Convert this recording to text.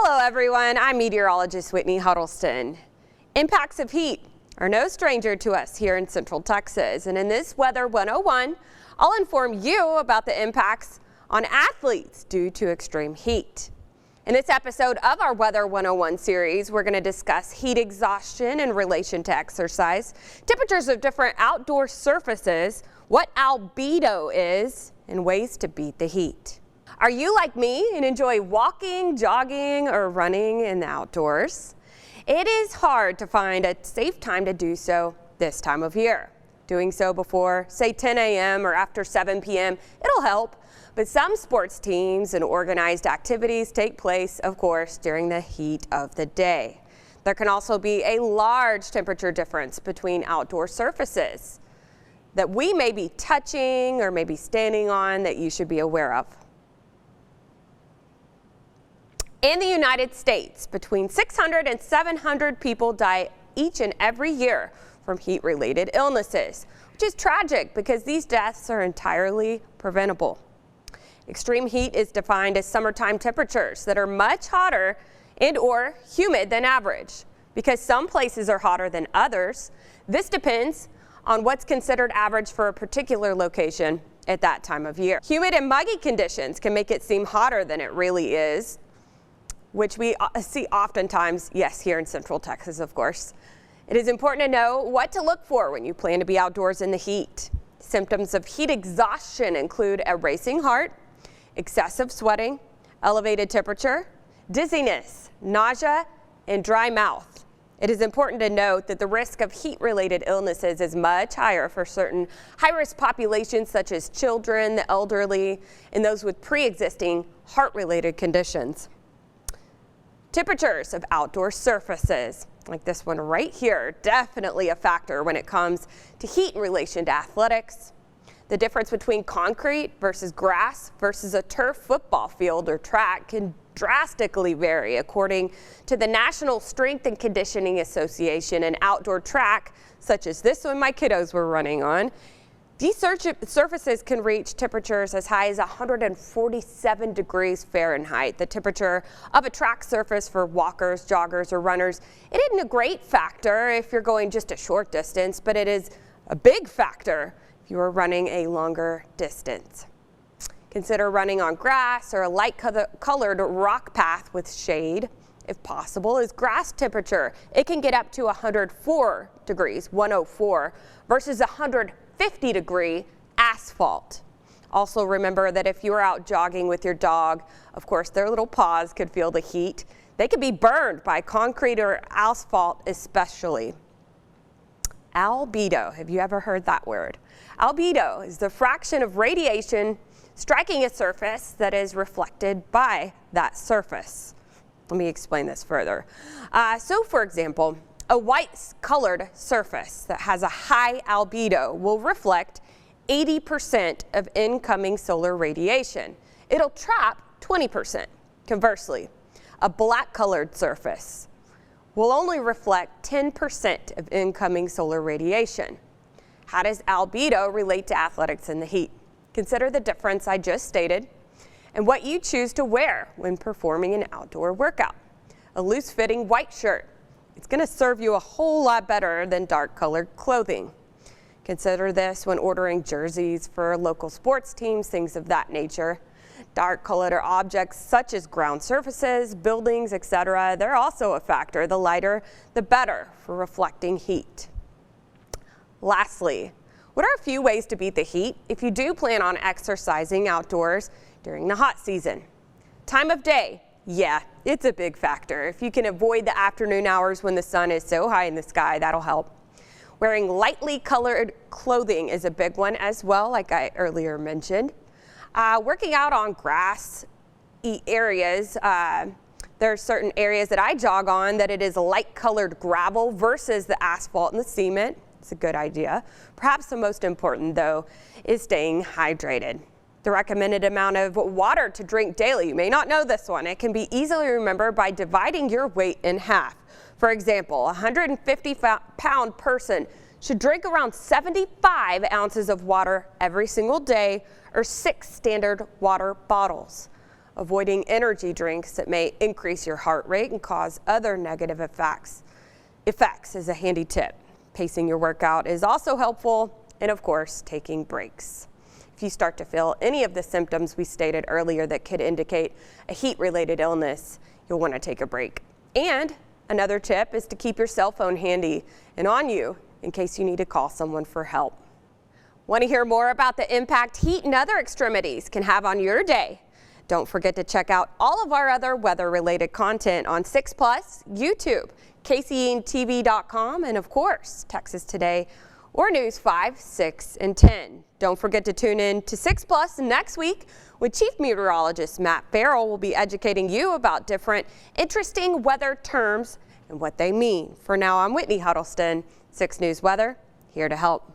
Hello everyone, I'm meteorologist Whitney Huddleston. Impacts of heat are no stranger to us here in Central Texas, and in this Weather 101, I'll inform you about the impacts on athletes due to extreme heat. In this episode of our Weather 101 series, we're going to discuss heat exhaustion in relation to exercise, temperatures of different outdoor surfaces, what albedo is, and ways to beat the heat. Are you like me and enjoy walking, jogging, or running in the outdoors? It is hard to find a safe time to do so this time of year. Doing so before, say, 10 a.m. or after 7 p.m., it'll help. But some sports teams and organized activities take place, of course, during the heat of the day. There can also be a large temperature difference between outdoor surfaces that we may be touching or maybe standing on that you should be aware of. In the United States, between 600 and 700 people die each and every year from heat-related illnesses, which is tragic because these deaths are entirely preventable. Extreme heat is defined as summertime temperatures that are much hotter and/or humid than average. Because some places are hotter than others, this depends on what's considered average for a particular location at that time of year. Humid and muggy conditions can make it seem hotter than it really is, which we see oftentimes, yes, here in Central Texas, of course. It is important to know what to look for when you plan to be outdoors in the heat. Symptoms of heat exhaustion include a racing heart, excessive sweating, elevated temperature, dizziness, nausea, and dry mouth. It is important to note that the risk of heat-related illnesses is much higher for certain high-risk populations such as children, the elderly, and those with pre-existing heart-related conditions. Temperatures of outdoor surfaces, like this one right here, definitely a factor when it comes to heat in relation to athletics. The difference between concrete versus grass versus a turf football field or track can drastically vary according to the National Strength and Conditioning Association. An outdoor track, such as this one my kiddos were running on, these surfaces can reach temperatures as high as 147 degrees Fahrenheit. The temperature of a track surface for walkers, joggers, or runners, it isn't a great factor if you're going just a short distance, but it is a big factor if you are running a longer distance. Consider running on grass or a light-colored rock path with shade. If possible, is grass temperature. It can get up to 104 degrees, 104, versus 150-degree asphalt. Also remember that if you are out jogging with your dog, of course, their little paws could feel the heat. They could be burned by concrete or asphalt especially. Albedo, have you ever heard that word? Albedo is the fraction of radiation striking a surface that is reflected by that surface. Let me explain this further. So for example, a white-colored surface that has a high albedo will reflect 80% of incoming solar radiation. It'll trap 20%. Conversely, a black-colored surface will only reflect 10% of incoming solar radiation. How does albedo relate to athletics in the heat? Consider the difference I just stated and what you choose to wear when performing an outdoor workout. A loose-fitting white shirt, it's going to serve you a whole lot better than dark-colored clothing. Consider this when ordering jerseys for local sports teams, things of that nature. Dark-colored objects such as ground surfaces, buildings, etc., they're also a factor. The lighter, the better for reflecting heat. Lastly, what are a few ways to beat the heat if you do plan on exercising outdoors during the hot season? Time of day. Yeah, it's a big factor. If you can avoid the afternoon hours when the sun is so high in the sky, that'll help. Wearing lightly colored clothing is a big one as well, like I earlier mentioned. Working out on grassy areas, there are certain areas that I jog on that it is light colored gravel versus the asphalt and the cement. It's a good idea. Perhaps the most important, though, is staying hydrated. The recommended amount of water to drink daily, you may not know this one. It can be easily remembered by dividing your weight in half. For example, a 150-pound person should drink around 75 ounces of water every single day, or 6 standard water bottles. avoiding energy drinks that may increase your heart rate and cause other negative effects is a handy tip. Pacing your workout is also helpful, and of course, taking breaks. If you start to feel any of the symptoms we stated earlier that could indicate a heat-related illness, you'll want to take a break. And another tip is to keep your cell phone handy and on you in case you need to call someone for help. Want to hear more about the impact heat and other extremities can have on your day? Don't forget to check out all of our other weather-related content on 6 Plus, YouTube, KCENTV.com, and of course, Texas Today or News 5, 6, and 10. Don't forget to tune in to 6 Plus next week when Chief Meteorologist Matt Farrell will be educating you about different interesting weather terms and what they mean. For now, I'm Whitney Huddleston, 6 News Weather, here to help.